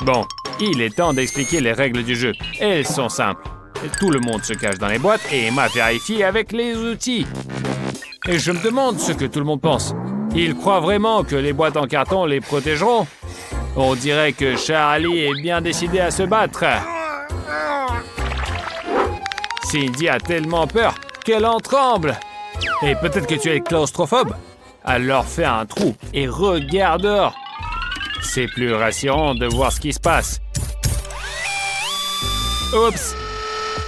Bon, il est temps d'expliquer les règles du jeu. Elles sont simples. Tout le monde se cache dans les boîtes et Emma vérifie avec les outils. Et je me demande ce que tout le monde pense. Ils croient vraiment que les boîtes en carton les protégeront? On dirait que Charlie est bien décidé à se battre. Cindy a tellement peur qu'elle en tremble. Et peut-être que tu es claustrophobe? Alors fais un trou et regarde dehors. C'est plus rassurant de voir ce qui se passe. Oups!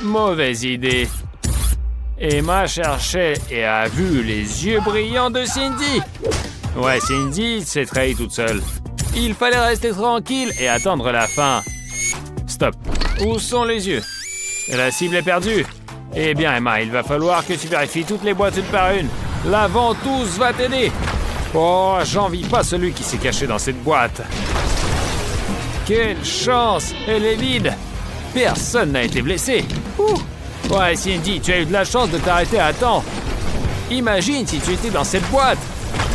Mauvaise idée. Emma cherchait et a vu les yeux brillants de Cindy. Ouais, Cindy s'est trahie toute seule. Il fallait rester tranquille et attendre la fin. Stop. Où sont les yeux? La cible est perdue. Eh bien, Emma, il va falloir que tu vérifies toutes les boîtes une par une. La ventouse va t'aider. Oh, j'envie pas celui qui s'est caché dans cette boîte. Quelle chance! Elle est vide. Personne n'a été blessé. Ouh. Ouais, Cindy, tu as eu de la chance de t'arrêter à temps. Imagine si tu étais dans cette boîte.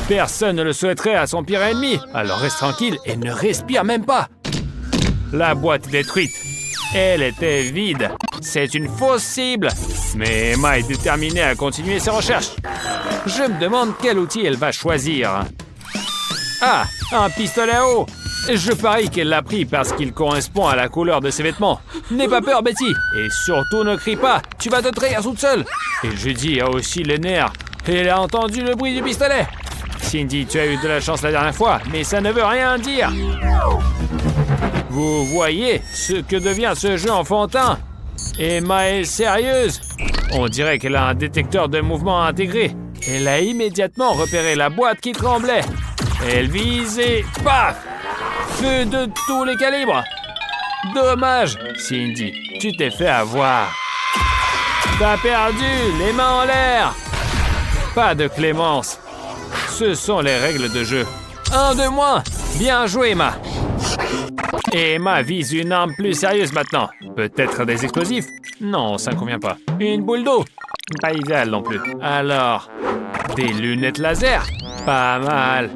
Personne ne le souhaiterait à son pire ennemi. Alors reste tranquille et ne respire même pas. La boîte est détruite. Elle était vide. C'est une fausse cible. Mais Emma est déterminée à continuer ses recherches. Je me demande quel outil elle va choisir. Ah, un pistolet à eau. Je parie qu'elle l'a pris parce qu'il correspond à la couleur de ses vêtements. N'aie pas peur, Betty. Et surtout, ne crie pas. Tu vas te trahir toute seule. Et Judy a aussi les nerfs. Elle a entendu le bruit du pistolet. Cindy, tu as eu de la chance la dernière fois, mais ça ne veut rien dire. Vous voyez ce que devient ce jeu enfantin? Emma est sérieuse. On dirait qu'elle a un détecteur de mouvement intégré. Elle a immédiatement repéré la boîte qui tremblait. Elle vise et paf! Feu de tous les calibres. Dommage, Cindy, tu t'es fait avoir. T'as perdu, les mains en l'air. Pas de clémence. Ce sont les règles de jeu. Un de moins. Bien joué, Emma. Et Emma vise une arme plus sérieuse maintenant. Peut-être des explosifs? Non, ça ne convient pas. Une boule d'eau? Pas idéal non plus. Alors, des lunettes laser? Pas mal.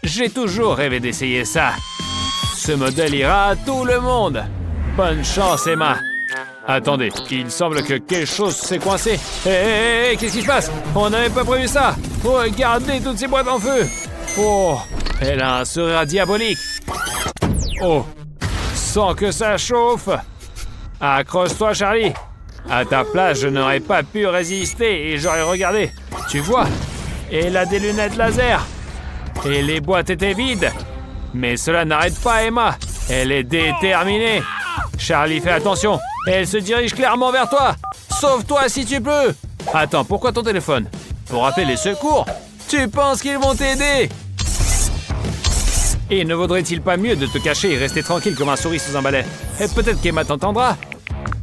J'ai toujours rêvé d'essayer ça. Ce modèle ira à tout le monde. Bonne chance, Emma. Attendez, il semble que quelque chose s'est coincé. Hé, qu'est-ce qui se passe? On n'avait pas prévu ça. Regardez toutes ces boîtes en feu. Oh, elle a un sourire diabolique. Oh, sans que ça chauffe. Accroche-toi, Charlie. À ta place, je n'aurais pas pu résister et j'aurais regardé. Tu vois? Elle a des lunettes laser. Et les boîtes étaient vides. Mais cela n'arrête pas Emma. Elle est déterminée. Charlie, fais attention. Elle se dirige clairement vers toi. Sauve-toi si tu peux. Attends, pourquoi ton téléphone? Pour appeler les secours? Tu penses qu'ils vont t'aider? Et ne vaudrait-il pas mieux de te cacher et rester tranquille comme un souris sous un balai? Et peut-être qu'Emma t'entendra.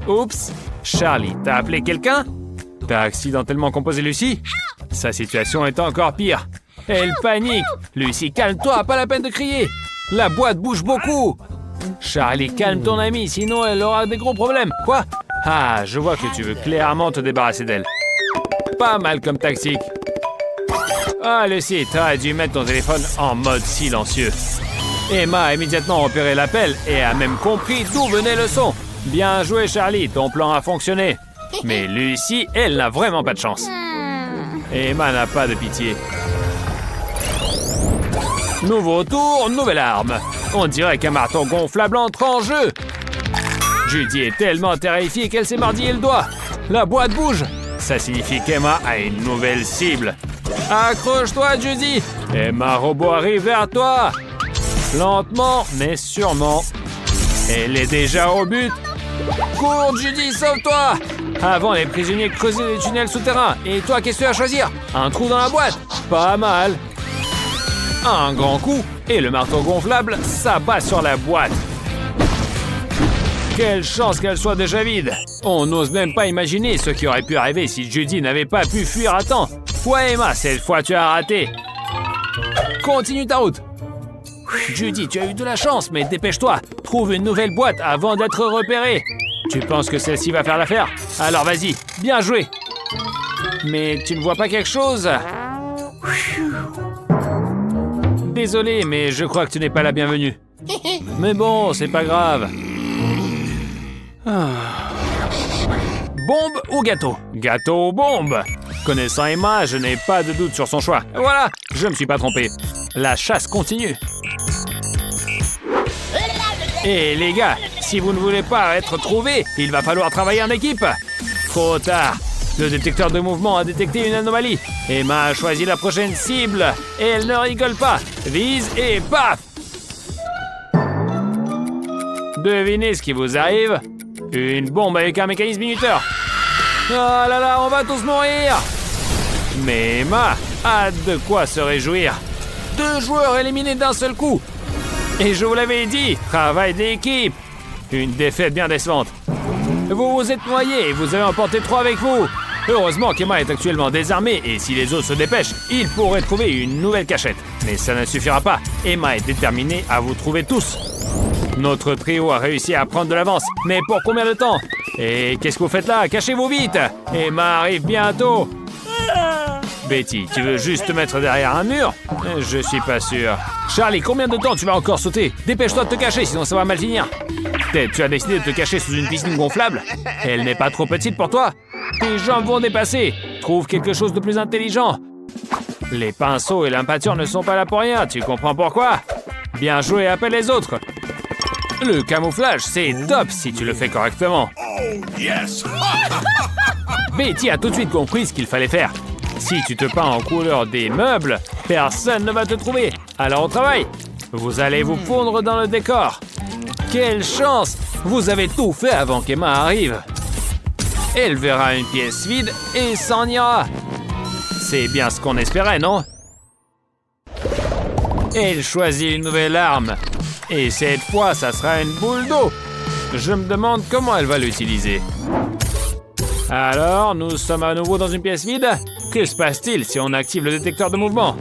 Oups. Charlie, t'as appelé quelqu'un? T'as accidentellement composé Lucie? Sa situation est encore pire. Elle panique. Lucie, calme-toi, pas la peine de crier. La boîte bouge beaucoup. Charlie, calme ton amie, sinon elle aura des gros problèmes. Quoi? Ah, je vois que tu veux clairement te débarrasser d'elle. Pas mal comme tactique. Ah, Lucie, t'as dû mettre ton téléphone en mode silencieux. Emma a immédiatement repéré l'appel et a même compris d'où venait le son. Bien joué, Charlie, ton plan a fonctionné. Mais Lucie, elle n'a vraiment pas de chance. Emma n'a pas de pitié. Nouveau tour, nouvelle arme. On dirait qu'un marteau gonflable entre en jeu. Judy est tellement terrifiée qu'elle s'est mordillé le doigt. La boîte bouge. Ça signifie qu'Emma a une nouvelle cible. Accroche-toi, Judy. Emma Robot arrive vers toi. Lentement, mais sûrement. Elle est déjà au but. Cours, Judy, sauve-toi. Avant, les prisonniers creusaient des tunnels souterrains. Et toi, qu'est-ce que tu vas choisir? Un trou dans la boîte? Pas mal. Un grand coup, et le marteau gonflable s'abat sur la boîte. Quelle chance qu'elle soit déjà vide. On n'ose même pas imaginer ce qui aurait pu arriver si Judy n'avait pas pu fuir à temps. Ouais, Emma, cette fois tu as raté. Continue ta route. Judy, tu as eu de la chance, mais dépêche-toi. Trouve une nouvelle boîte avant d'être repérée. Tu penses que celle-ci va faire l'affaire? Alors vas-y, bien joué. Mais tu ne vois pas quelque chose? Désolé, mais je crois que tu n'es pas la bienvenue. Mais bon, c'est pas grave. Bombe ou gâteau? Gâteau ou bombe? Connaissant Emma, je n'ai pas de doute sur son choix. Voilà, je me suis pas trompé. La chasse continue. Et les gars, si vous ne voulez pas être trouvés, il va falloir travailler en équipe. Trop tard. Le détecteur de mouvement a détecté une anomalie. Emma a choisi la prochaine cible. Et elle ne rigole pas. Vise et paf! Devinez ce qui vous arrive? Une bombe avec un mécanisme minuteur. Oh là là, on va tous mourir! Mais Emma a de quoi se réjouir. 2 joueurs éliminés d'un seul coup. Et je vous l'avais dit, travail d'équipe. Une défaite bien décevante. Vous vous êtes noyés et vous avez emporté 3 avec vous. Heureusement qu'Emma est actuellement désarmée et si les autres se dépêchent, ils pourraient trouver une nouvelle cachette. Mais ça ne suffira pas. Emma est déterminée à vous trouver tous. Notre trio a réussi à prendre de l'avance. Mais pour combien de temps? Et qu'est-ce que vous faites là? Cachez-vous vite! Emma arrive bientôt. Betty, tu veux juste te mettre derrière un mur? Je suis pas sûr. Charlie, combien de temps tu vas encore sauter? Dépêche-toi de te cacher, sinon ça va mal finir. Peut-être tu as décidé de te cacher sous une piscine gonflable? Elle n'est pas trop petite pour toi? Tes jambes vont dépasser. Trouve quelque chose de plus intelligent. Les pinceaux et l'impeinture ne sont pas là pour rien, tu comprends pourquoi? Bien joué, appelle les autres. Le camouflage, c'est top si tu le fais correctement. Oh, yes! Betty a tout de suite compris ce qu'il fallait faire. Si tu te peins en couleur des meubles, personne ne va te trouver. Alors au travail. Vous allez vous fondre dans le décor. Quelle chance! Vous avez tout fait avant qu'Emma arrive. Elle verra une pièce vide et s'en ira. C'est bien ce qu'on espérait, non? Elle choisit une nouvelle arme. Et cette fois, ça sera une boule d'eau. Je me demande comment elle va l'utiliser. Alors, nous sommes à nouveau dans une pièce vide. Que se passe-t-il si on active le détecteur de mouvement?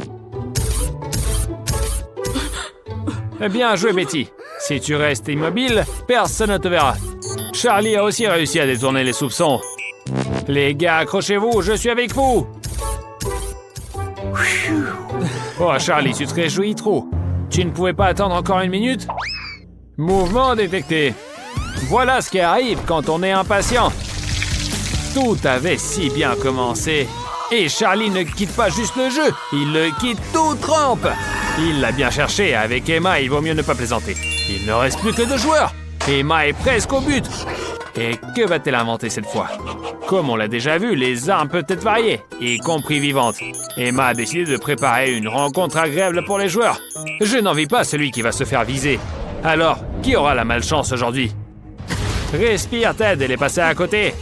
Bien joué, Betty. Si tu restes immobile, personne ne te verra. Charlie a aussi réussi à détourner les soupçons. Les gars, accrochez-vous, je suis avec vous. Oh, Charlie, tu te réjouis trop. Tu ne pouvais pas attendre encore 1 minute? Mouvement détecté. Voilà ce qui arrive quand on est impatient. Tout avait si bien commencé. Et Charlie ne quitte pas juste le jeu, il le quitte tout trempe. Il l'a bien cherché, avec Emma, il vaut mieux ne pas plaisanter. Il ne reste plus que 2 joueurs. Emma est presque au but. Et que va-t-elle inventer cette fois? Comme on l'a déjà vu, les armes peuvent être variées, y compris vivantes. Emma a décidé de préparer une rencontre agréable pour les joueurs. Je n'envie pas celui qui va se faire viser. Alors, qui aura la malchance aujourd'hui? Respire, Ted, elle est passée à côté.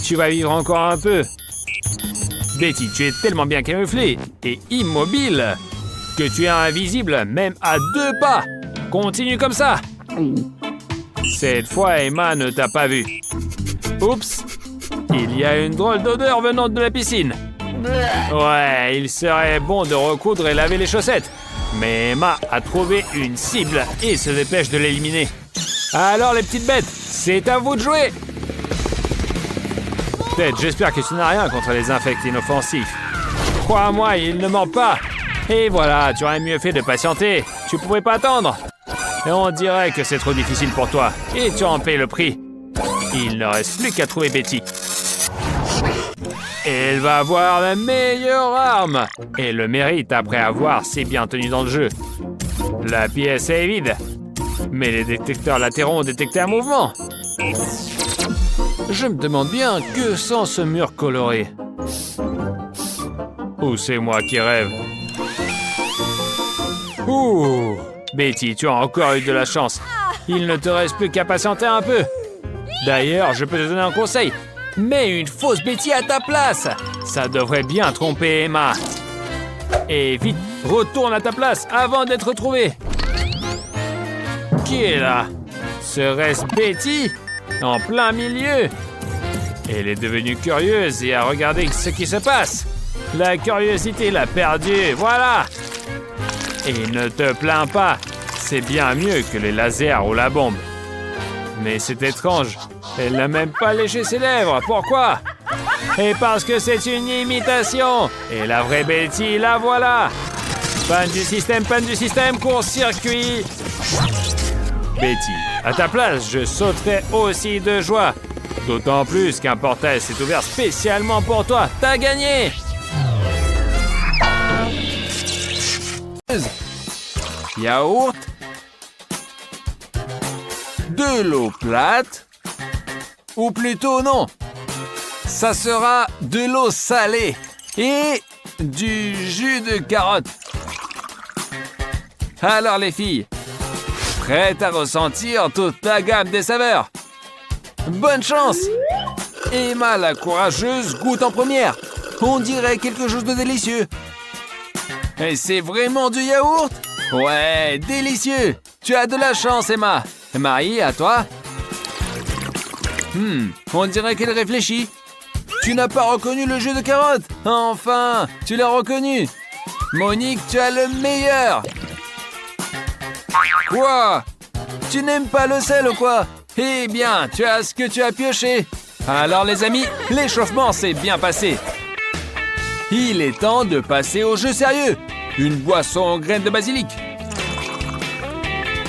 Tu vas vivre encore un peu. Betty, tu es tellement bien camouflée et immobile que tu es invisible même à 2 pas. Continue comme ça. Cette fois, Emma ne t'a pas vu. Oups. Il y a une drôle d'odeur venant de la piscine. Ouais, il serait bon de recoudre et laver les chaussettes. Mais Emma a trouvé une cible et se dépêche de l'éliminer. Alors les petites bêtes, c'est à vous de jouer. Ted, j'espère que tu n'as rien contre les infects inoffensifs. Crois-moi, il ne ment pas. Et voilà, tu aurais mieux fait de patienter. Tu pouvais pas attendre. Et on dirait que c'est trop difficile pour toi. Et tu en paies le prix. Il ne reste plus qu'à trouver Betty. Elle va avoir la meilleure arme. Et le mérite après avoir si bien tenu dans le jeu. La pièce est vide. Mais les détecteurs latéraux ont détecté un mouvement. Je me demande bien que sent ce mur coloré. Ou c'est moi qui rêve? Ouh! Betty, tu as encore eu de la chance. Il ne te reste plus qu'à patienter un peu. D'ailleurs, je peux te donner un conseil. Mets une fausse Betty à ta place. Ça devrait bien tromper Emma. Et vite, retourne à ta place avant d'être retrouvé. Qui est là? Serait-ce Betty? En plein milieu. Elle est devenue curieuse et a regardé ce qui se passe. La curiosité l'a perdue, voilà. Et ne te plains pas, c'est bien mieux que les lasers ou la bombe. Mais c'est étrange, elle n'a même pas léché ses lèvres, pourquoi? Et parce que c'est une imitation. Et la vraie Betty, la voilà. Panne du système, court-circuit. Betty, à ta place, je sauterais aussi de joie. D'autant plus qu'un portail s'est ouvert spécialement pour toi. T'as gagné! Yaourt. De l'eau plate. Ou plutôt non. Ça sera de l'eau salée. Et du jus de carotte. Alors les filles, prêtes à ressentir toute la gamme des saveurs? Bonne chance! Emma la courageuse goûte en première. On dirait quelque chose de délicieux. Et c'est vraiment du yaourt? Ouais, délicieux! Tu as de la chance, Emma. Marie, à toi? On dirait qu'elle réfléchit. Tu n'as pas reconnu le jus de carotte? Enfin, tu l'as reconnu. Monique, tu as le meilleur. Quoi? Tu n'aimes pas le sel ou quoi? Eh bien, tu as ce que tu as pioché. Alors les amis, l'échauffement s'est bien passé. Il est temps de passer au jeu sérieux. Une boisson aux graines de basilic.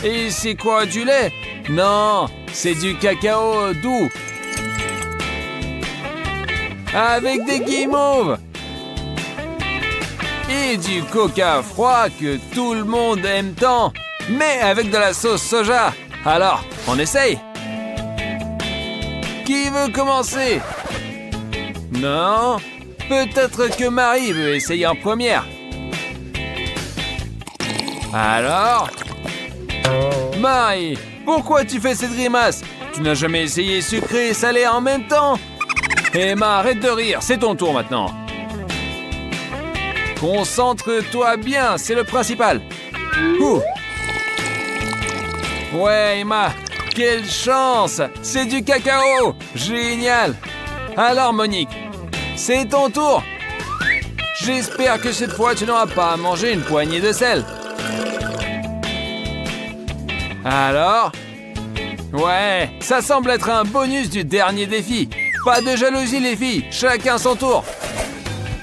Et c'est quoi, du lait? Non, c'est du cacao doux. Avec des guimauves. Et du coca froid que tout le monde aime tant. Mais avec de la sauce soja. Alors, on essaye? Qui veut commencer? Non? Peut-être que Marie veut essayer en première. Alors? Marie, pourquoi tu fais cette grimace? Tu n'as jamais essayé sucré et salé en même temps? Emma, arrête de rire, c'est ton tour maintenant. Concentre-toi bien, c'est le principal. Ouh. Ouais, Emma, quelle chance! C'est du cacao! Génial! Alors, Monique, c'est ton tour! J'espère que cette fois, tu n'auras pas à manger une poignée de sel. Alors? Ouais, ça semble être un bonus du dernier défi. Pas de jalousie, les filles, chacun son tour.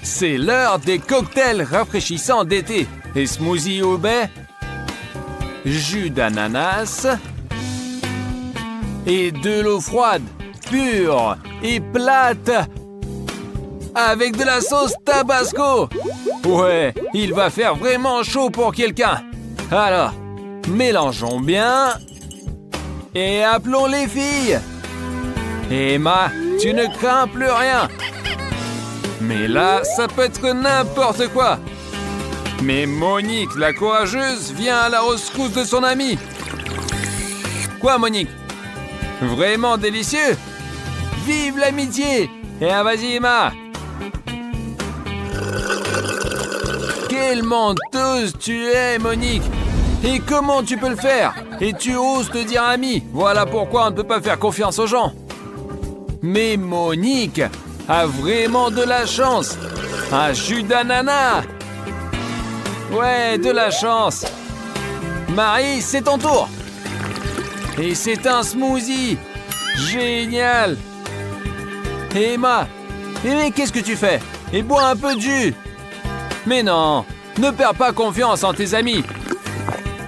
C'est l'heure des cocktails rafraîchissants d'été. Et smoothie au baies, jus d'ananas et de l'eau froide, pure et plate, avec de la sauce tabasco. Ouais, il va faire vraiment chaud pour quelqu'un. Alors, mélangeons bien et appelons les filles. Emma, tu ne crains plus rien. Mais là, ça peut être n'importe quoi. Mais Monique, la courageuse, vient à la rescousse de son amie. Quoi, Monique? Vraiment délicieux? Vive l'amitié! Et vas-y, Emma! Quelle menteuse tu es, Monique! Et comment tu peux le faire? Et tu oses te dire ami? Voilà pourquoi on ne peut pas faire confiance aux gens. Mais Monique a vraiment de la chance. Un jus d'ananas. Ouais, de la chance. Marie, c'est ton tour. Et c'est un smoothie. Génial. Emma, mais qu'est-ce que tu fais? Et bois un peu de jus. Mais non, ne perds pas confiance en tes amis.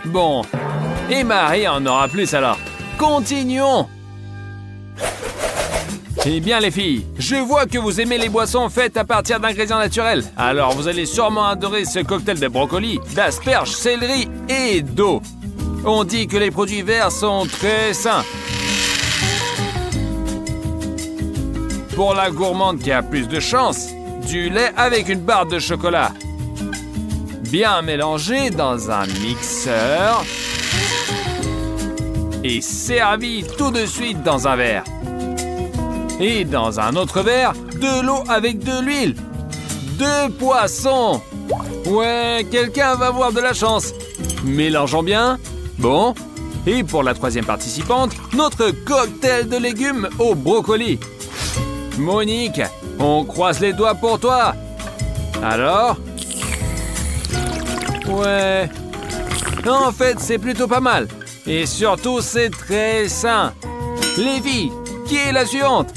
Bon, et Marie en aura plus alors. Continuons. Eh bien les filles, je vois que vous aimez les boissons faites à partir d'ingrédients naturels. Alors vous allez sûrement adorer ce cocktail de brocoli, d'asperges, céleri et d'eau. On dit que les produits verts sont très sains. Pour la gourmande qui a plus de chance, du lait avec une barre de chocolat. Bien mélangé dans un mixeur et servi tout de suite dans un verre. Et dans un autre verre, de l'eau avec de l'huile. De poisson. Ouais, quelqu'un va avoir de la chance. Mélangeons bien. Bon. Et pour la troisième participante, notre cocktail de légumes au brocoli. Monique, on croise les doigts pour toi. Alors? Ouais. En fait, c'est plutôt pas mal. Et surtout, c'est très sain. Les filles, qui est la suivante?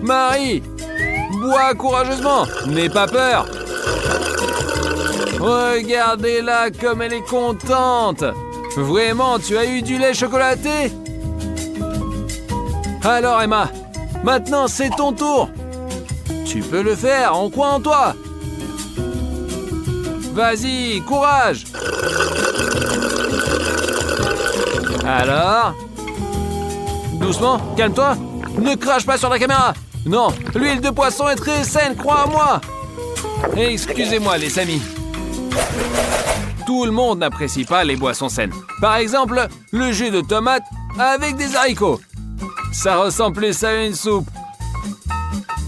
Marie, bois courageusement, n'aie pas peur. Regardez-la comme elle est contente. Vraiment, tu as eu du lait chocolaté? Alors Emma, maintenant c'est ton tour. Tu peux le faire, on croit en toi. Vas-y, courage. Alors? Doucement, calme-toi. Ne crache pas sur la caméra. Non, l'huile de poisson est très saine, crois en moi. Excusez-moi les amis. Tout le monde n'apprécie pas les boissons saines. Par exemple, le jus de tomate avec des haricots. Ça ressemble plus à une soupe.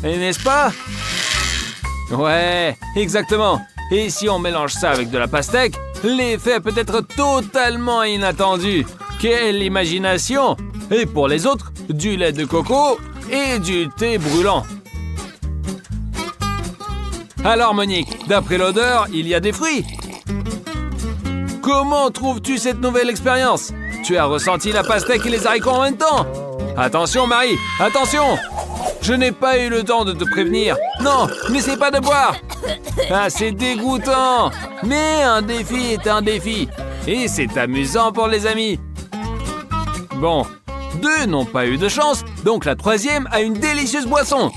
Et n'est-ce pas? Ouais, exactement. Et si on mélange ça avec de la pastèque, l'effet peut être totalement inattendu. Quelle imagination! Et pour les autres, du lait de coco et du thé brûlant. Alors Monique, d'après l'odeur, il y a des fruits. Comment trouves-tu cette nouvelle expérience? Tu as ressenti la pastèque et les haricots en même temps? Attention Marie, attention! Je n'ai pas eu le temps de te prévenir. Non, n'essaie pas de boire. Ah, c'est dégoûtant. Mais un défi est un défi. Et c'est amusant pour les amis. Bon, 2 n'ont pas eu de chance, donc la 3e a une délicieuse boisson.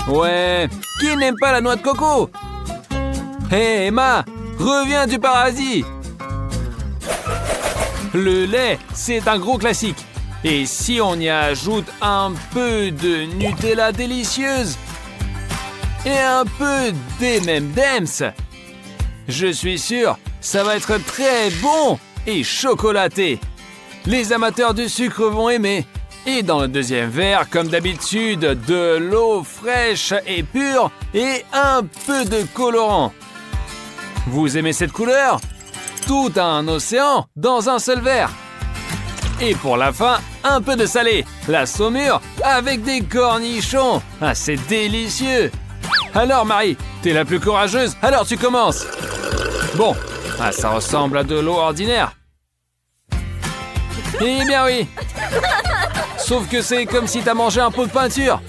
Ouais, qui n'aime pas la noix de coco? Hé Emma, reviens du paradis. Le lait, c'est un gros classique. Et si on y ajoute un peu de Nutella délicieuse et un peu d'M&M's, je suis sûr, ça va être très bon et chocolaté. Les amateurs de sucre vont aimer. Et dans le 2e verre, comme d'habitude, de l'eau fraîche et pure et un peu de colorant. Vous aimez cette couleur? Tout un océan dans un seul verre. Et pour la fin, un peu de salé, la saumure avec des cornichons. Ah, c'est délicieux. Alors Marie, t'es la plus courageuse, alors tu commences. Bon, ça ressemble à de l'eau ordinaire. Eh bien oui. Sauf que c'est comme si t'as mangé un pot de peinture.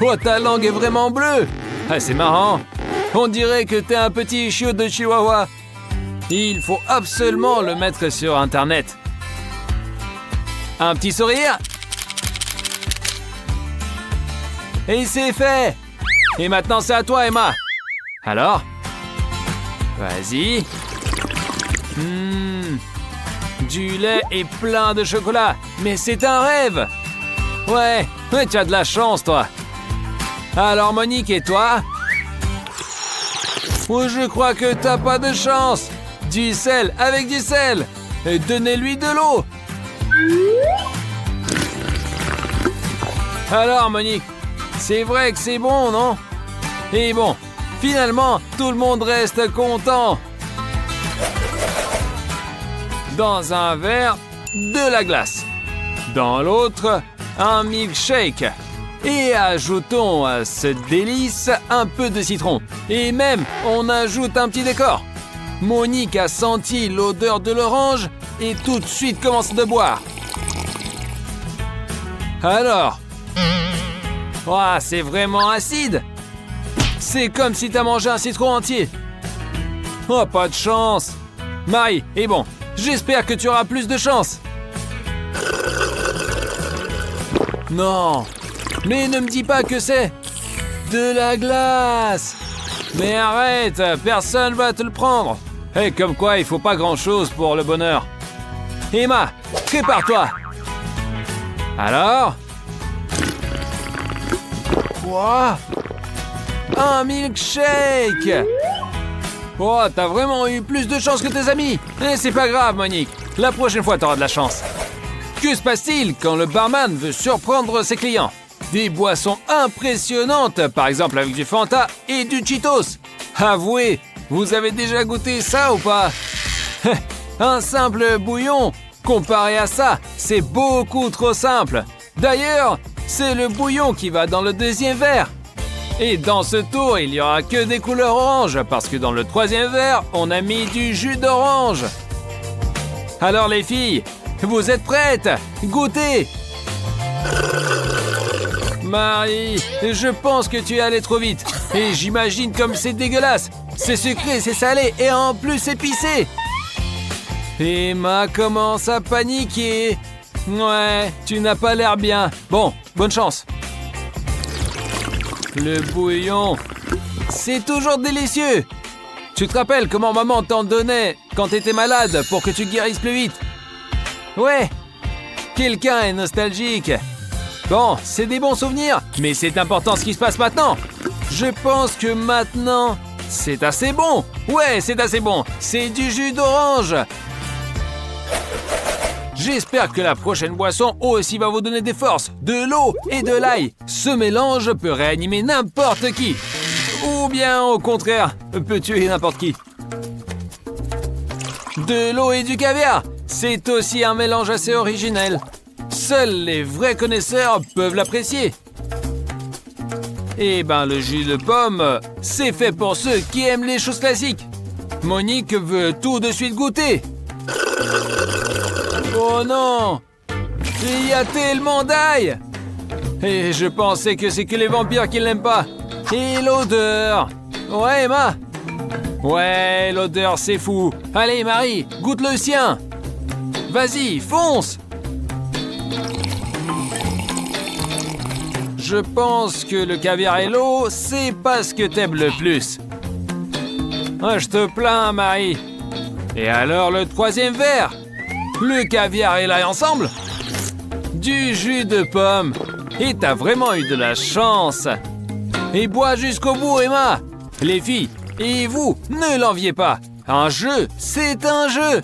Oh, ta langue est vraiment bleue. Ah, c'est marrant. On dirait que t'es un petit chiot de Chihuahua. Il faut absolument le mettre sur Internet. Un petit sourire. Et c'est fait. Et maintenant, c'est à toi, Emma. Alors? Vas-y. Du lait et plein de chocolat. Mais c'est un rêve. Ouais, tu as de la chance, toi. Alors, Monique, et toi? Oh, je crois que t'as pas de chance. Du sel avec du sel. Et donnez-lui de l'eau. Alors, Monique, c'est vrai que c'est bon, non? Et bon, finalement, tout le monde reste content. Dans un verre, de la glace. Dans l'autre, un milkshake. Et ajoutons à ce délice un peu de citron. Et même, on ajoute un petit décor. Monique a senti l'odeur de l'orange et tout de suite commence à boire. Alors? Oh, c'est vraiment acide. C'est comme si t'as mangé un citron entier. Oh, pas de chance. Marie, et bon, j'espère que tu auras plus de chance. Non, mais ne me dis pas que c'est de la glace. Mais arrête, personne va te le prendre. Et comme quoi, il faut pas grand-chose pour le bonheur. Emma, prépare-toi. Alors? Quoi? Un milkshake! Oh, t'as vraiment eu plus de chance que tes amis. Et c'est pas grave, Monique. La prochaine fois, t'auras de la chance. Que se passe-t-il quand le barman veut surprendre ses clients? Des boissons impressionnantes, par exemple avec du Fanta et du Cheetos. Avouez, vous avez déjà goûté ça ou pas? Un simple bouillon, comparé à ça, c'est beaucoup trop simple. D'ailleurs, c'est le bouillon qui va dans le 2e verre. Et dans ce tour, il n'y aura que des couleurs orange, parce que dans le 3e verre, on a mis du jus d'orange. Alors les filles, vous êtes prêtes? Goûtez! Marie, je pense que tu es allée trop vite. Et j'imagine comme c'est dégueulasse. C'est sucré, c'est salé et en plus épicé. Emma commence à paniquer. Ouais, tu n'as pas l'air bien. Bon, bonne chance. Le bouillon, c'est toujours délicieux. Tu te rappelles comment maman t'en donnait quand t'étais malade pour que tu guérisses plus vite? Ouais, quelqu'un est nostalgique. Bon, c'est des bons souvenirs, mais c'est important ce qui se passe maintenant. Je pense que maintenant, c'est assez bon. Ouais, c'est assez bon. C'est du jus d'orange. J'espère que la prochaine boisson aussi va vous donner des forces, de l'eau et de l'ail. Ce mélange peut réanimer n'importe qui. Ou bien, au contraire, peut tuer n'importe qui. De l'eau et du caviar, c'est aussi un mélange assez originel. Seuls les vrais connaisseurs peuvent l'apprécier. Eh ben, le jus de pomme, c'est fait pour ceux qui aiment les choses classiques. Monique veut tout de suite goûter. Oh non! Il y a tellement d'ail! Et je pensais que c'est que les vampires qui l'aiment pas. Et l'odeur! Ouais, Emma! Ouais, l'odeur, c'est fou. Allez, Marie, goûte le sien. Vas-y, fonce! Je pense que le caviar et l'eau, c'est pas ce que t'aimes le plus. Ah, je te plains, Marie. Et alors, le troisième verre? Le caviar et l'ail ensemble? Du jus de pomme. Et t'as vraiment eu de la chance. Et bois jusqu'au bout, Emma. Les filles, et vous, ne l'enviez pas. Un jeu, c'est un jeu.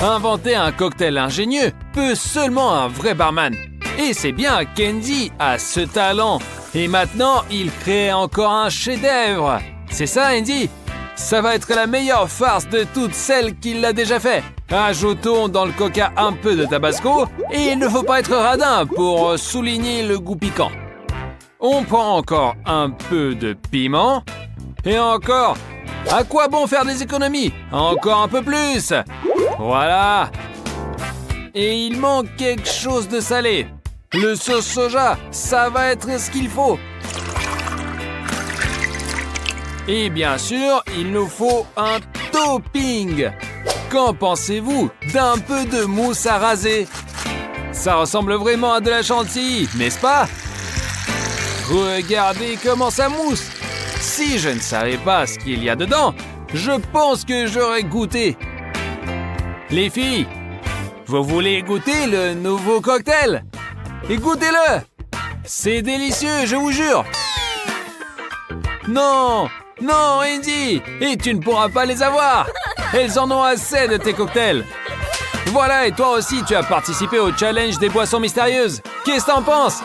Inventer un cocktail ingénieux peut seulement un vrai barman. Et c'est bien qu'Andy a ce talent. Et maintenant, il crée encore un chef-d'œuvre. C'est ça, Andy? Ça va être la meilleure farce de toutes celles qu'il a déjà fait. Ajoutons dans le coca un peu de tabasco et il ne faut pas être radin pour souligner le goût piquant. On prend encore un peu de piment et encore. À quoi bon faire des économies? Encore un peu plus. Voilà. Et il manque quelque chose de salé. Le sauce soja, ça va être ce qu'il faut. Et bien sûr, il nous faut un topping. Qu'en pensez-vous d'un peu de mousse à raser? Ça ressemble vraiment à de la chantilly, n'est-ce pas? Regardez comment ça mousse. Si je ne savais pas ce qu'il y a dedans, je pense que j'aurais goûté. Les filles, vous voulez goûter le nouveau cocktail? Et goûtez-le! C'est délicieux, je vous jure! Non! Non, Andy! Et tu ne pourras pas les avoir! Elles en ont assez de tes cocktails! Voilà, et toi aussi, tu as participé au challenge des boissons mystérieuses! Qu'est-ce que t'en penses?